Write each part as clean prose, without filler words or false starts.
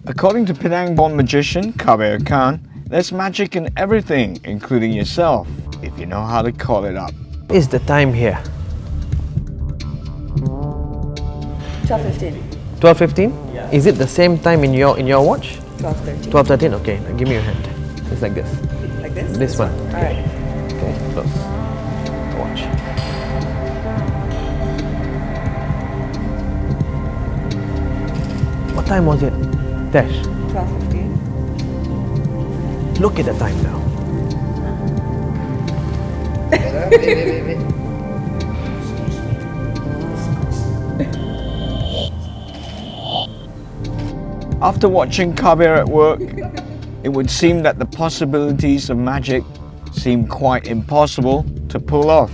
According to Penang-born magician Kabir Khan, there's magic in everything, including yourself, if you know how to call it up. Is the time here? 12:15. 12:15? Yeah. Is it the same time in your watch? 12:13. 12:13. Okay, now give me your hand. It's like this. Like this? This one. Alright. Okay, close. Watch. What time was it? Dash. 12:15. Look at the time now. After watching Kabir at work, it would seem that the possibilities of magic seem quite impossible to pull off.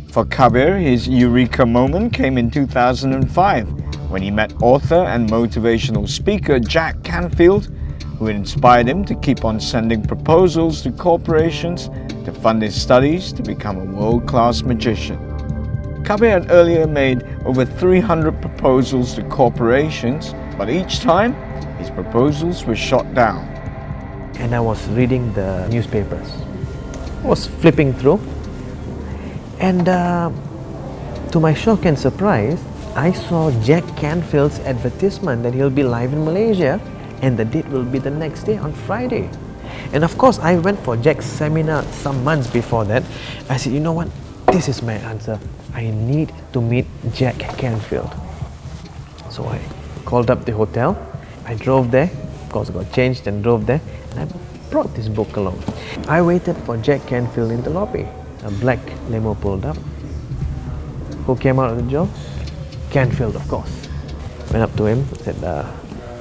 For Kabir, his Eureka moment came in 2005 when he met author and motivational speaker Jack Canfield, who inspired him to keep on sending proposals to corporations to fund his studies to become a world-class magician. Kabir had earlier made over 300 proposals to corporations, but each time his proposals were shot down. And I was reading the newspapers. I was flipping through, and to my shock and surprise, I saw Jack Canfield's advertisement that he'll be live in Malaysia, and the date will be the next day on Friday. And of course, I went for Jack's seminar some months before that. I said, you know what? This is my answer. I need to meet Jack Canfield. So I called up the hotel. I drove there. Of course, I got changed and drove there. And I brought this book along. I waited for Jack Canfield in the lobby. A black limo pulled up. Who came out of the door? Canfield, of course. Went up to him, said,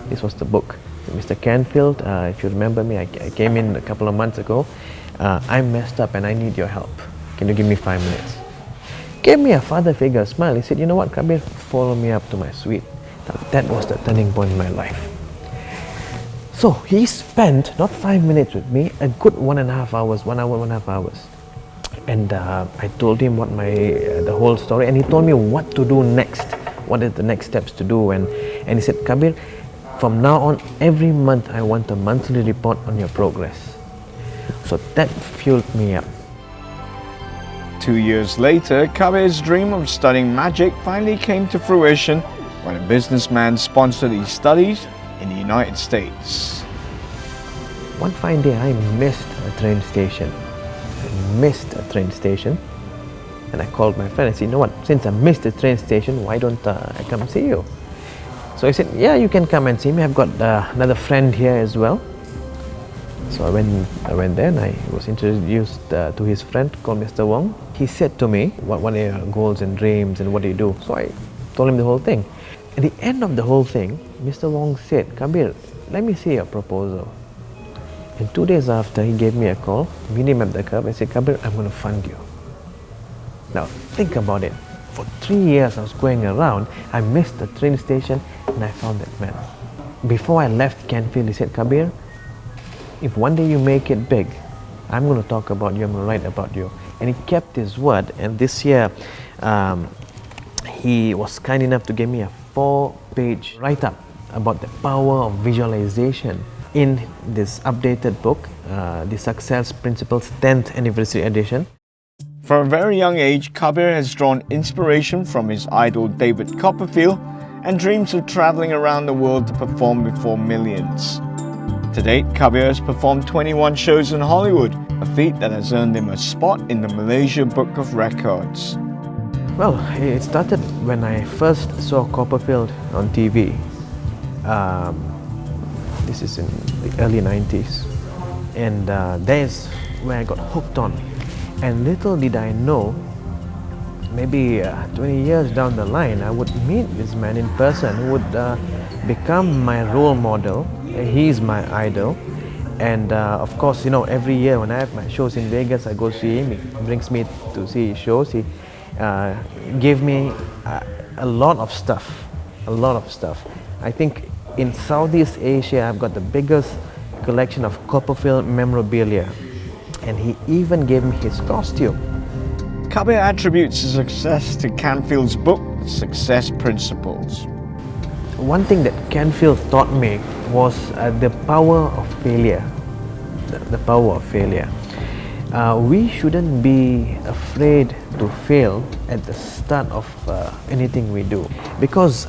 this was the book. Mr. Canfield, if you remember me, I came in a couple of months ago. I'm messed up and I need your help. Can you give me 5 minutes? Gave me a father figure smile. He said, you know what, Kabir, follow me up to my suite. Now, that was the turning point in my life. So he spent not 5 minutes with me, a good 1.5 hours, 1 hour, 1.5 hours. And I told him what the whole story, and he told me what to do next. What are the next steps to do? And he said, Kabir, from now on, every month I want a monthly report on your progress. So that fueled me up. 2 years later, Kabir's dream of studying magic finally came to fruition when a businessman sponsored his studies in the United States. One fine day, I missed a train station. And I called my friend and said, you know what, since I missed the train station, why don't I come see you? So he said, yeah, you can come and see me. I've got another friend here as well. So I went there and I was introduced to his friend called Mr. Wang. He said to me, what are your goals and dreams and what do you do? So I told him the whole thing. At the end of the whole thing, Mr. Wang said, Kabir, let me see your proposal. And 2 days after, he gave me a call, meet him at the curb and said, Kabir, I'm going to fund you. Now, think about it. For 3 years I was going around, I missed the train station and I found that man. Before I left Canfield, he said, Kabir, if one day you make it big, I'm going to talk about you, I'm going to write about you. And he kept his word, and this year he was kind enough to give me a 4-page write-up about the power of visualization in this updated book, The Success Principles 10th Anniversary Edition. From a very young age, Kabir has drawn inspiration from his idol David Copperfield and dreams of traveling around the world to perform before millions. To date, Kabir has performed 21 shows in Hollywood, a feat that has earned him a spot in the Malaysia Book of Records. Well, it started when I first saw Copperfield on TV. This is in the early 90s. And there's where I got hooked on. And little did I know, maybe 20 years down the line, I would meet this man in person who would become my role model. He's my idol. And of course, you know, every year when I have my shows in Vegas, I go see him. He brings me to see his shows. He gave me a lot of stuff. I think in Southeast Asia, I've got the biggest collection of Copperfield memorabilia. And he even gave me his costume. Kabir attributes his success to Canfield's book, Success Principles. One thing that Canfield taught me was the power of failure. The power of failure. We shouldn't be afraid to fail at the start of anything we do, because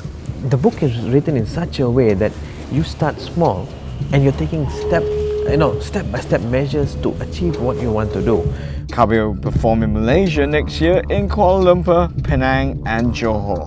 the book is written in such a way that you start small and you're taking step-by-step measures to achieve what you want to do. Kabir will perform in Malaysia next year in Kuala Lumpur, Penang and Johor.